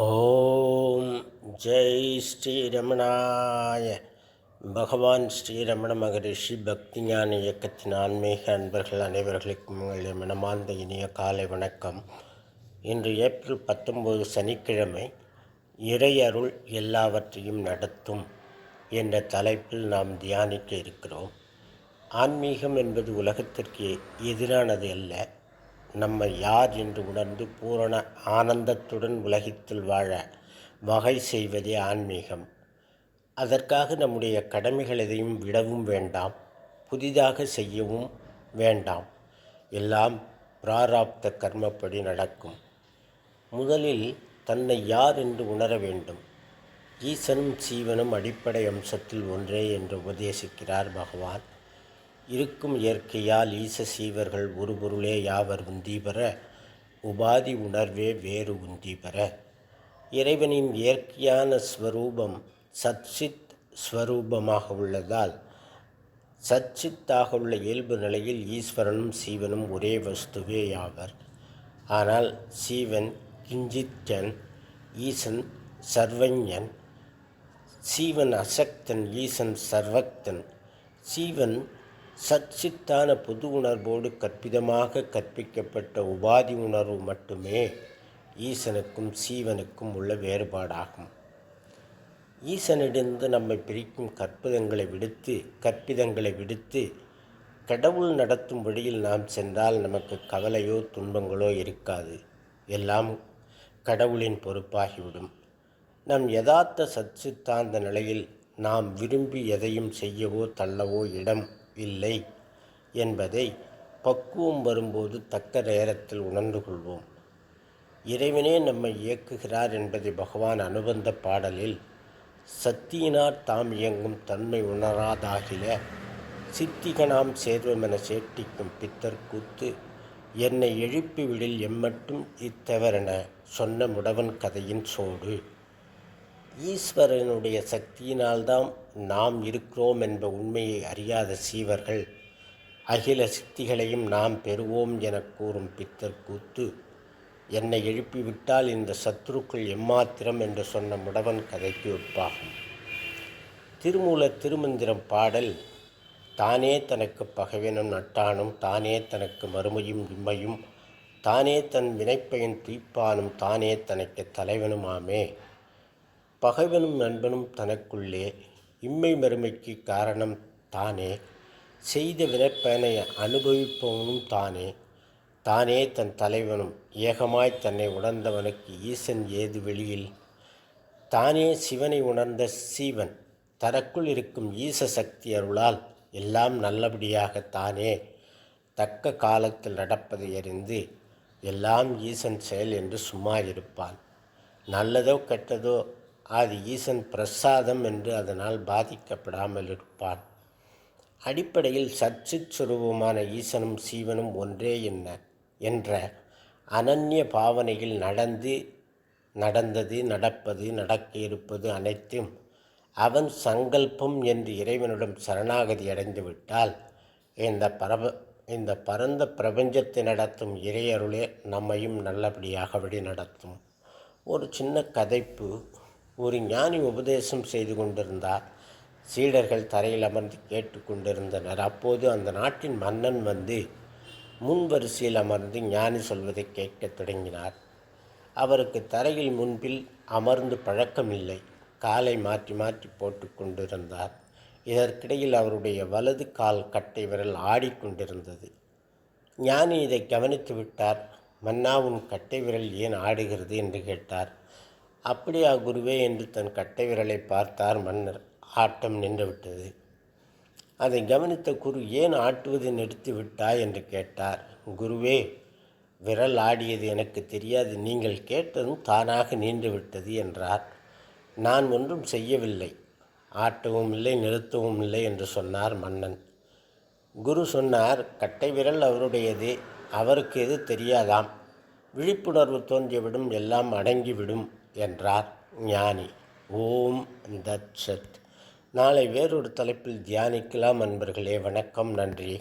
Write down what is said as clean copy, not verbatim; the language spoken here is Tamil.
ஓம் ஜெய் ஸ்ரீரமணாய. பகவான் ஸ்ரீரமண மகரிஷி பக்திஞான இயக்கத்தின் ஆன்மீக அன்பர்கள் அனைவர்களுக்கும் உங்களுடைய மனமார்ந்த இனிய காலை வணக்கம். இன்று ஏப்ரல் 19 சனிக்கிழமை. இறையருள் எல்லாவற்றையும் நடத்தும் என்ற தலைப்பில் நாம் தியானிக்க இருக்கிறோம். ஆன்மீகம் என்பது உலகத்திற்கு எதிரானது அல்ல. நம்மை யார் என்று உணர்ந்து பூரண ஆனந்தத்துடன் உலகத்தில் வாழ வகை செய்வதே ஆன்மீகம். அதற்காக நம்முடைய கடமைகள் எதையும் விடவும் வேண்டாம், புதிதாக செய்யவும் வேண்டாம். எல்லாம் பிராராப்த கர்மப்படி நடக்கும். முதலில் தன்னை யார் என்று உணர வேண்டும். ஈசனும் சீவனும் அடிப்படை அம்சத்தில் ஒன்றே என்று உபதேசிக்கிறார் பகவான். இருக்கும் இயற்கையால் ஈச சீவர்கள் ஒரு பொருளே யாவர் உந்தி பெற, உபாதி உணர்வே வேறு உந்தி பெற. இறைவனின் இயற்கையான ஸ்வரூபம் சச்சித் ஸ்வரூபமாக உள்ளதால் சச்சித்தாக உள்ள இயல்பு நிலையில் ஈஸ்வரனும் சீவனும் ஒரே வஸ்துவே யாவர். ஆனால் சீவன் கிஞ்சித்தன், ஈசன் சர்வஞன். சீவன் அசக்தன், ஈசன் சர்வக்தன். சீவன் சச்சித்தான பொது உணர்வோடு கற்பிதமாக கற்பிக்கப்பட்ட உபாதி உணர்வு மட்டுமே ஈசனுக்கும் சீவனுக்கும் உள்ள வேறுபாடாகும். ஈசனிடந்து நம்மை பிரிக்கும் கற்பிதங்களை விடுத்து கடவுள் நடத்தும் வழியில் நாம் சென்றால் நமக்கு கவலையோ துன்பங்களோ இருக்காது. எல்லாம் கடவுளின் பொறுப்பாகிவிடும். நம் யதார்த்த சச்சித்தாந்த நிலையில் நாம் விரும்பி எதையும் செய்யவோ தள்ளவோ இடம் இல்லை என்பதை பக்குவம் வரும்போது தக்க நேரத்தில் உணர்ந்து கொள்வோம். இறைவனே நம்மை இயக்குகிறார் என்பதை பகவான் அனுபந்த பாடலில் சத்தியினார் தாம் இயங்கும் தன்மை உணராதாகில சித்திகனாம் சேர்வமென சேட்டிக்கும் பித்தர் கூத்து என்னை எழுப்பிவிடில் எம்மட்டும் இத்தவரென சொன்ன முடவன் கதையின் சோடு. ஈஸ்வரனுடைய சக்தியினால்தான் நாம் இருக்கிறோம் என்ற உண்மையை அறியாத சீவர்கள் அகில சித்திகளையும் நாம் பெறுவோம் என கூறும் பித்தர் கூத்து என்னை எழுப்பிவிட்டால் இந்த சத்ருக்கள் எம்மாத்திரம் என்று சொன்ன முடவன் கதைக்கு ஒப்பாகும். திருமூல திருமந்திரம் பாடல் தானே தனக்கு பகைவனும் நட்டானும் தானே தனக்கு மறுமையும் இம்மையும் தானே தன் வினைப்பயன் தீர்ப்பானும் தானே தனக்கு தலைவனுமாமே. பகைவனும் நண்பனும் தனக்குள்ளே, இம்மை மறுமைக்கு காரணம் தானே, செய்த வினைப்பயனை அனுபவிப்பவனும் தானே, தானே தன் தலைவனும் ஏகமாய் தன்னை உணர்ந்தவனுக்கு ஈசன் ஏது வெளியில். தானே சிவனை உணர்ந்த சீவன் தனக்குள் இருக்கும் ஈச சக்தி அருளால் எல்லாம் நல்லபடியாக தானே தக்க காலத்தில் நடப்பதை அறிந்து எல்லாம் ஈசன் செயல் என்று சும்மா இருப்பான். நல்லதோ கெட்டதோ அது ஈசன் பிரசாதம் என்று அதனால் பாதிக்கப்படாமல் இருப்பான். அடிப்படையில் சச்சித் சுரூபமான ஈசனும் சீவனும் ஒன்றே என்ற அனன்ய பாவனையில் நடந்தது நடப்பது நடக்க இருப்பது அனைத்தும் அவன் சங்கல்பம் என்று இறைவனிடம் சரணாகதி அடைந்துவிட்டால் இந்த பரந்த பிரபஞ்சத்தை நடத்தும் இறையருளே நம்மையும் நல்லபடியாக வழி நடத்தும். ஒரு சின்ன கதைப்பு. ஒரு ஞானி உபதேசம் செய்து கொண்டிருந்தார். சீடர்கள் தரையில் அமர்ந்து கேட்டு கொண்டிருந்தனர். அப்போது அந்த நாட்டின் மன்னன் வந்து முன் வரிசையில் அமர்ந்து ஞானி சொல்வதை கேட்கத் தொடங்கினார். அவருக்கு தரையில் முன்பில் அமர்ந்து பழக்கமில்லை. காலை மாற்றி மாற்றி போட்டு கொண்டிருந்தார். இதற்கிடையில் அவருடைய வலது கால் கட்டை விரல் ஆடிக்கொண்டிருந்தது. ஞானி இதை கவனித்து விட்டார். மன்னா, உன் கட்டை விரல் ஏன் ஆடுகிறது என்று கேட்டார். அப்படியா குருவே என்று தன் கட்டை விரலை பார்த்தார் மன்னர். ஆட்டம் நின்றுவிட்டது. அதை கவனித்த குரு, ஏன் ஆட்டுவதை நிறுத்தி விட்டாய் என்று கேட்டார். குருவே, விரல் ஆடியது எனக்கு தெரியாது, நீங்கள் கேட்டதும் தானாக நின்று விட்டது என்றார். நான் ஒன்றும் செய்யவில்லை, ஆட்டவும் இல்லை நிறுத்தவும் இல்லை என்று சொன்னார் மன்னன். குரு சொன்னார், கட்டை விரல் அவருடையது, அவருக்கு எது தெரியாதாம். விழிப்புணர்வு தோன்றியவிடும் எல்லாம் அடங்கிவிடும் என்றார் ஞானி. ஓம் தத் சத். நாளை வேறொரு தலைப்பில் தியானிக்கலாம். அன்பர்களே, வணக்கம், நன்றி.